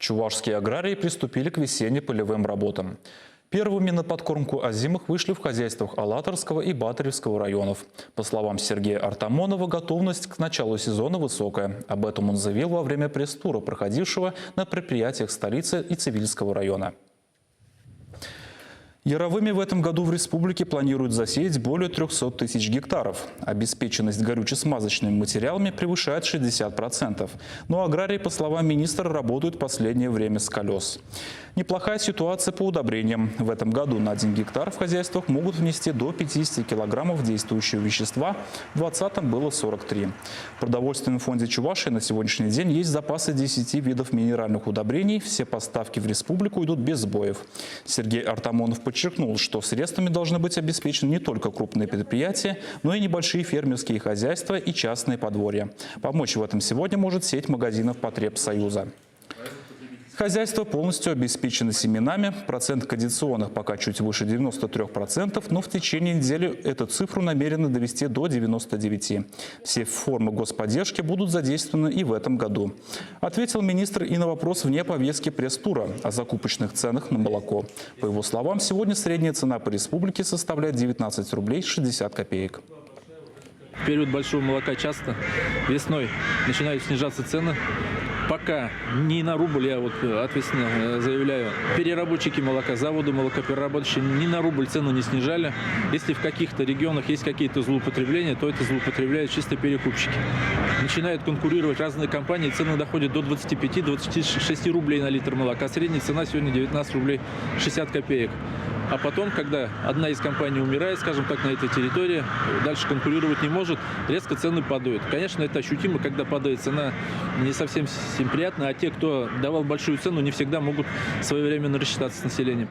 Чувашские аграрии приступили к весенне-полевым работам. Первыми на подкормку озимых вышли в хозяйствах Алатырского и Батыревского районов. По словам Сергея Артамонова, готовность к началу сезона высокая. Об этом он заявил во время пресс-тура, проходившего на предприятиях столицы и Цивильского района. Яровыми в этом году в республике планируют засеять более 300 тысяч гектаров. Обеспеченность горюче-смазочными материалами превышает 60%. Но аграрии, по словам министра, работают в последнее время с колес. Неплохая ситуация по удобрениям. В этом году на 1 гектар в хозяйствах могут внести до 50 килограммов действующего вещества. В 2020 было 43. В продовольственном фонде Чувашии на сегодняшний день есть запасы 10 видов минеральных удобрений. Все поставки в республику идут без сбоев. Сергей Артамонов подчеркнул, что средствами должны быть обеспечены не только крупные предприятия, но и небольшие фермерские хозяйства и частные подворья. Помочь в этом сегодня может сеть магазинов Потребсоюза. Хозяйство полностью обеспечено семенами. Процент кондиционных пока чуть выше 93%, но в течение недели эту цифру намерены довести до 99%. Все формы господдержки будут задействованы и в этом году. Ответил министр и на вопрос вне повестки пресс-тура о закупочных ценах на молоко. По его словам, сегодня средняя цена по республике составляет 19 рублей 60 копеек. В период большого молока часто весной начинают снижаться цены. Пока не на рубль, я вот ответственно заявляю, переработчики молока, заводы молокопереработчики ни на рубль цену не снижали. Если в каких-то регионах есть какие-то злоупотребления, то это злоупотребляют чисто перекупщики. Начинают конкурировать разные компании, цены доходят до 25-26 рублей на литр молока. Средняя цена сегодня 19 рублей 60 копеек. А потом, когда одна из компаний умирает, скажем так, на этой территории, дальше конкурировать не может, резко цены падают. Конечно, это ощутимо, когда падает цена, не совсем приятно, а те, кто давал большую цену, не всегда могут своевременно рассчитаться с населением.